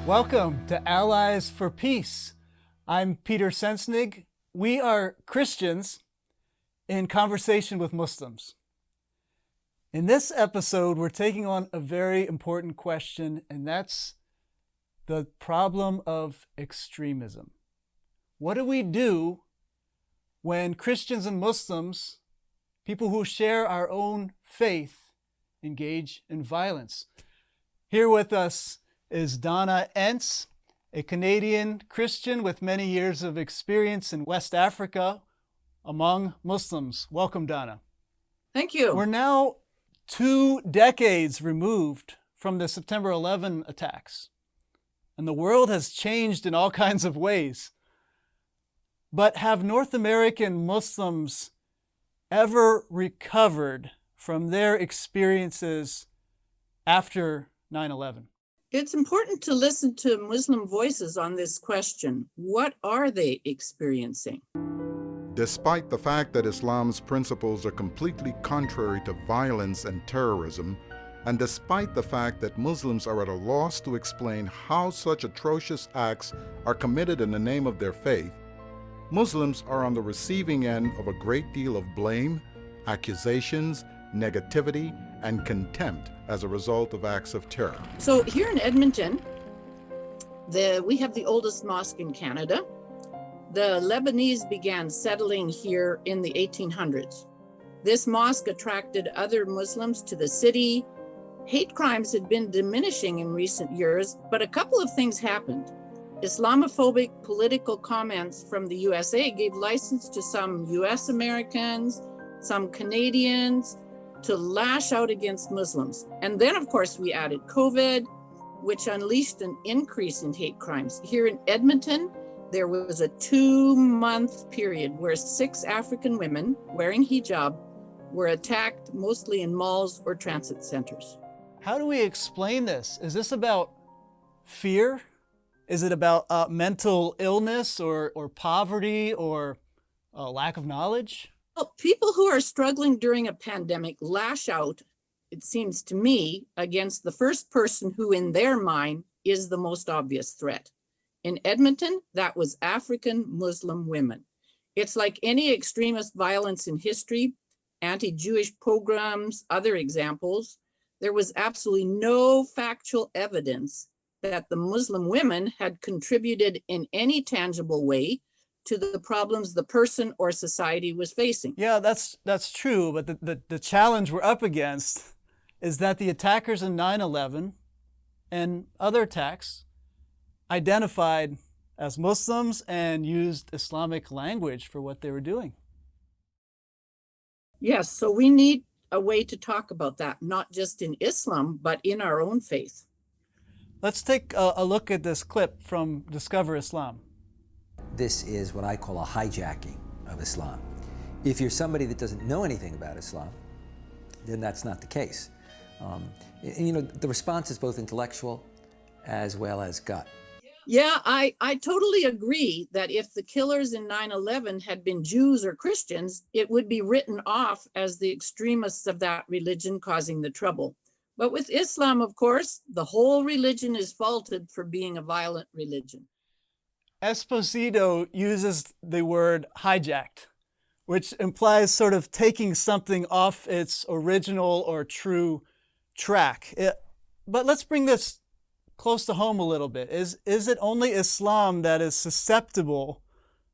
Welcome to Allies for Peace. I'm Peter Sensnig. We are Christians in conversation with Muslims. In this episode, we're taking on a very important question, and that's the problem of extremism. What do we do when Christians and Muslims, people who share our own faith, engage in violence? Here with us is Donna Entz, a Canadian Christian with many years of experience in West Africa among Muslims. Welcome, Donna. Thank you. We're now 2 decades removed from the September 11 attacks, and the world has changed in all kinds of ways. But have North American Muslims ever recovered from their experiences after 9/11? It's important to listen to Muslim voices on this question. What are they experiencing? Despite the fact that Islam's principles are completely contrary to violence and terrorism, and despite the fact that Muslims are at a loss to explain how such atrocious acts are committed in the name of their faith, Muslims are on the receiving end of a great deal of blame, accusations, negativity, and contempt as a result of acts of terror. So here in Edmonton, we have the oldest mosque in Canada. The Lebanese began settling here in the 1800s. This mosque attracted other Muslims to the city. Hate crimes had been diminishing in recent years, but a couple of things happened. Islamophobic political comments from the USA gave license to some US Americans, some Canadians, to lash out against Muslims. And then, of course, we added COVID, which unleashed an increase in hate crimes. Here in Edmonton, there was a 2-month period where 6 African women wearing hijab were attacked, mostly in malls or transit centers. How do we explain this? Is this about fear? Is it about mental illness or poverty or lack of knowledge? Well, people who are struggling during a pandemic lash out, it seems to me, against the first person who in their mind is the most obvious threat. In Edmonton, that was African Muslim women. It's like any extremist violence in history, anti-Jewish pogroms, other examples. There was absolutely no factual evidence that the Muslim women had contributed in any tangible way to the problems the person or society was facing. Yeah, that's true, but the challenge we're up against is that the attackers in 9/11 and other attacks identified as Muslims and used Islamic language for what they were doing. Yes, so we need a way to talk about that, not just in Islam, but in our own faith. Let's take a look at this clip from Discover Islam. This is what I call a hijacking of Islam. If you're somebody that doesn't know anything about Islam, then that's not the case. The response is both intellectual as well as gut. Yeah, I totally agree that if the killers in 9/11 had been Jews or Christians, it would be written off as the extremists of that religion causing the trouble. But with Islam, of course, the whole religion is faulted for being a violent religion. Esposito uses the word hijacked, which implies sort of taking something off its original or true track. But let's bring this close to home a little bit. Is it only Islam that is susceptible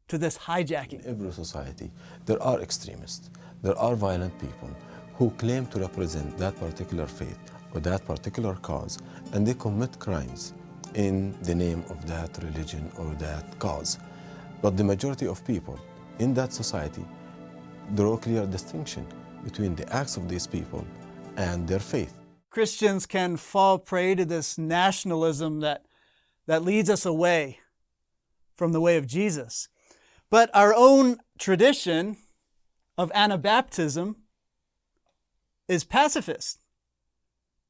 to this hijacking? In every society, there are extremists. There are violent people who claim to represent that particular faith or that particular cause, and they commit crimes in the name of that religion or that cause. But the majority of people in that society draw a clear distinction between the acts of these people and their faith. Christians can fall prey to this nationalism that leads us away from the way of Jesus. But our own tradition of Anabaptism is pacifist.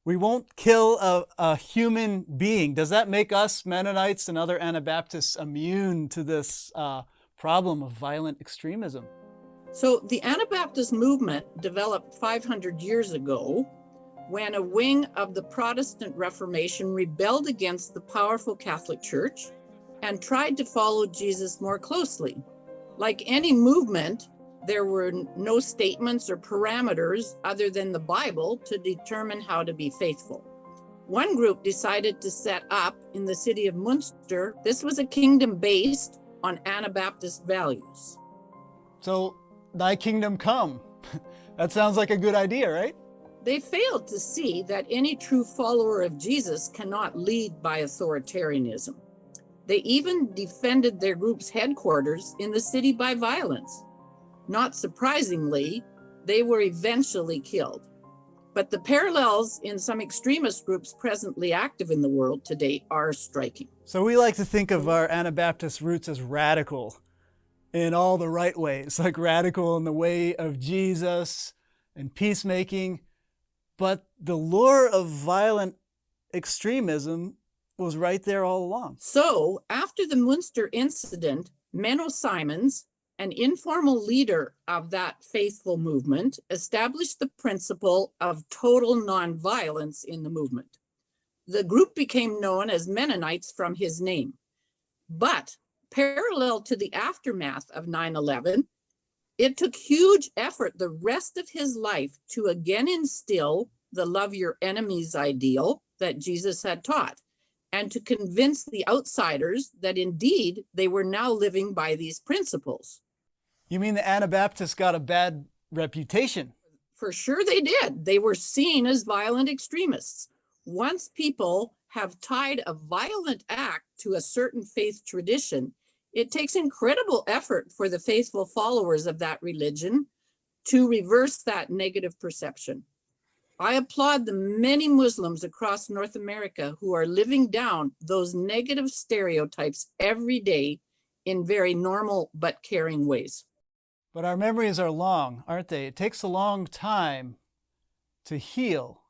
We won't kill a human being. Does that make us Mennonites and other Anabaptists immune to this problem of violent extremism? So the Anabaptist movement developed 500 years ago when a wing of the Protestant Reformation rebelled against the powerful Catholic Church and tried to follow Jesus more closely. Like any movement, there were no statements or parameters other than the Bible to determine how to be faithful. One group decided to set up in the city of Munster. This was a kingdom based on Anabaptist values. So, thy kingdom come. That sounds like a good idea, right? They failed to see that any true follower of Jesus cannot lead by authoritarianism. They even defended their group's headquarters in the city by violence. Not surprisingly, they were eventually killed. But the parallels in some extremist groups presently active in the world today are striking. So we like to think of our Anabaptist roots as radical in all the right ways, like radical in the way of Jesus and peacemaking. But the lure of violent extremism was right there all along. So after the Munster incident, Menno Simons, an informal leader of that faithful movement, established the principle of total nonviolence in the movement. The group became known as Mennonites from his name. But parallel to the aftermath of 9/11, it took huge effort the rest of his life to again instill the love your enemies ideal that Jesus had taught, and to convince the outsiders that indeed they were now living by these principles. You mean the Anabaptists got a bad reputation? For sure they did. They were seen as violent extremists. Once people have tied a violent act to a certain faith tradition, it takes incredible effort for the faithful followers of that religion to reverse that negative perception. I applaud the many Muslims across North America who are living down those negative stereotypes every day in very normal but caring ways. But our memories are long, aren't they? It takes a long time to heal.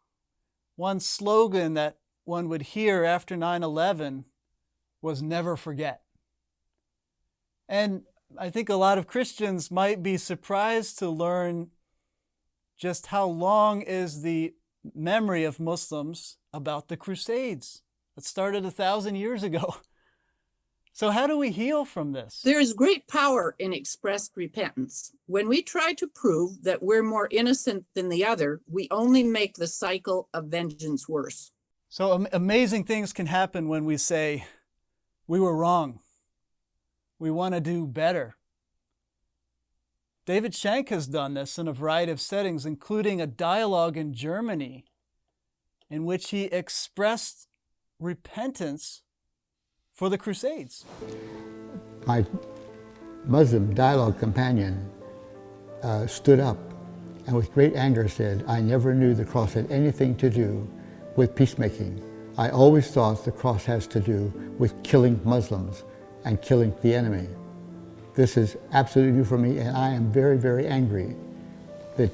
One slogan that one would hear after 9/11 was never forget. And I think a lot of Christians might be surprised to learn just how long is the memory of Muslims about the Crusades that started 1,000 years ago. So how do we heal from this? There is great power in expressed repentance. When we try to prove that we're more innocent than the other, we only make the cycle of vengeance worse. So amazing things can happen when we say, we were wrong. We want to do better. David Shank has done this in a variety of settings, including a dialogue in Germany in which he expressed repentance for the Crusades. My Muslim dialogue companion stood up and with great anger said, I never knew the cross had anything to do with peacemaking. I always thought the cross has to do with killing Muslims and killing the enemy. This is absolutely new for me, and I am very, very angry that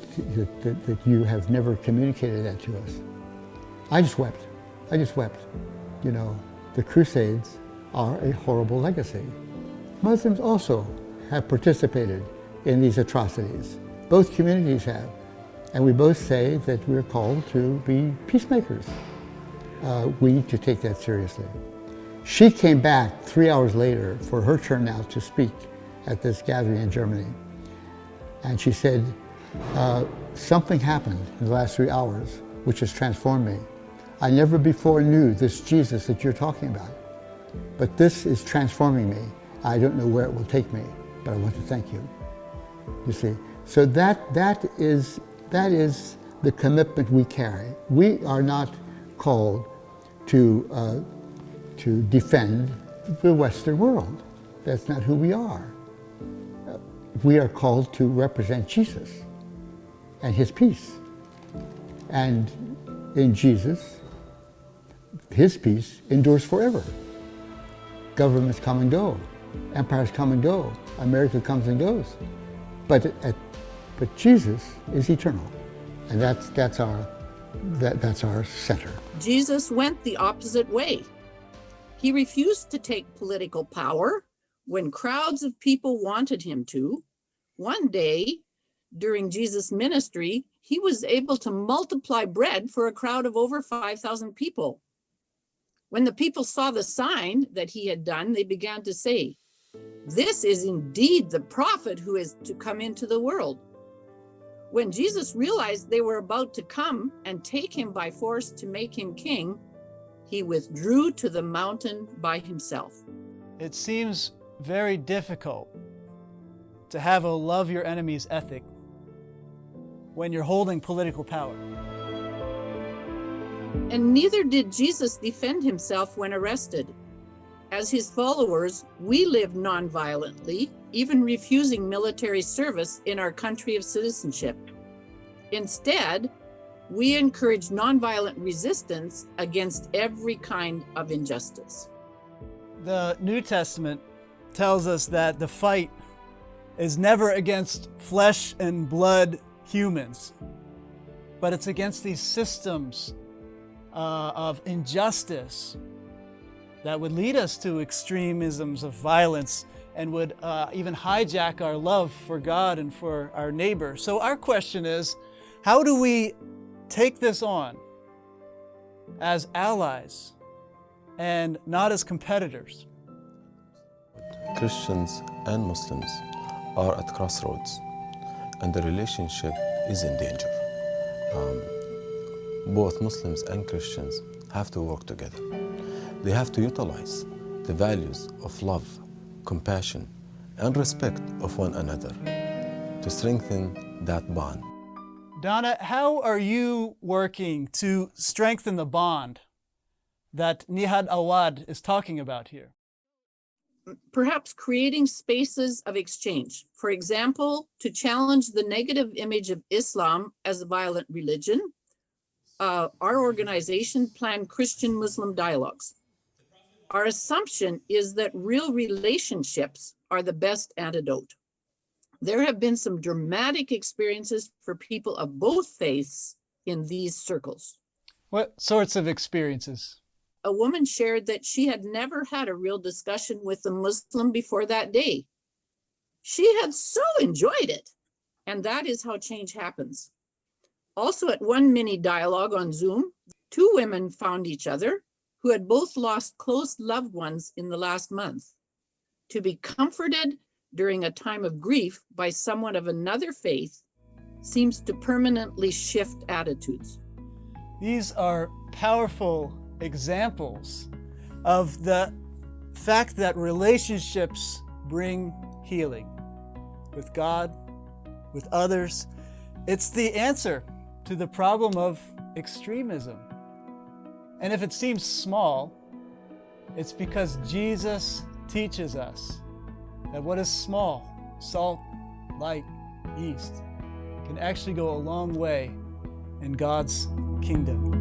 you have never communicated that to us. I just wept. I just wept. You know, the Crusades are a horrible legacy. Muslims also have participated in these atrocities. Both communities have. And we both say that we're called to be peacemakers. We need to take that seriously. She came back 3 hours later for her turn now to speak at this gathering in Germany. And she said, something happened in the last 3 hours which has transformed me. I never before knew this Jesus that you're talking about, but this is transforming me. I don't know where it will take me, but I want to thank you. You see, so that is the commitment we carry. We are not called to defend the Western world. That's not who we are. We are called to represent Jesus and his peace. And in Jesus, his peace endures forever. Governments come and go. Empires come and go. America comes and goes. But Jesus is eternal. And that's our center. Jesus went the opposite way. He refused to take political power when crowds of people wanted him to. One day, during Jesus' ministry, he was able to multiply bread for a crowd of over 5,000 people. When the people saw the sign that he had done, they began to say, "This is indeed the prophet who is to come into the world." When Jesus realized they were about to come and take him by force to make him king, he withdrew to the mountain by himself. It seems very difficult to have a love your enemies ethic when you're holding political power. And neither did Jesus defend himself when arrested. As his followers, we live nonviolently, even refusing military service in our country of citizenship. Instead, we encourage nonviolent resistance against every kind of injustice. The New Testament tells us that the fight is never against flesh and blood humans, but it's against these systems of injustice that would lead us to extremisms of violence and would even hijack our love for God and for our neighbor. So our question is, how do we take this on as allies and not as competitors? Christians and Muslims are at crossroads, and the relationship is in danger. Both Muslims and Christians have to work together. They have to utilize the values of love, compassion, and respect of one another to strengthen that bond. Donna, how are you working to strengthen the bond that Nihad Awad is talking about here? Perhaps creating spaces of exchange. For example, to challenge the negative image of Islam as a violent religion, our organization planned Christian-Muslim dialogues. Our assumption is that real relationships are the best antidote. There have been some dramatic experiences for people of both faiths in these circles. What sorts of experiences? A woman shared that she had never had a real discussion with a Muslim before that day. She had so enjoyed it, and that is how change happens. Also, at one mini dialogue on Zoom, two women found each other who had both lost close loved ones in the last month. To be comforted during a time of grief by someone of another faith seems to permanently shift attitudes. These are powerful examples of the fact that relationships bring healing with God, with others. It's the answer to the problem of extremism. And if it seems small, it's because Jesus teaches us that what is small, salt, light, yeast, can actually go a long way in God's kingdom.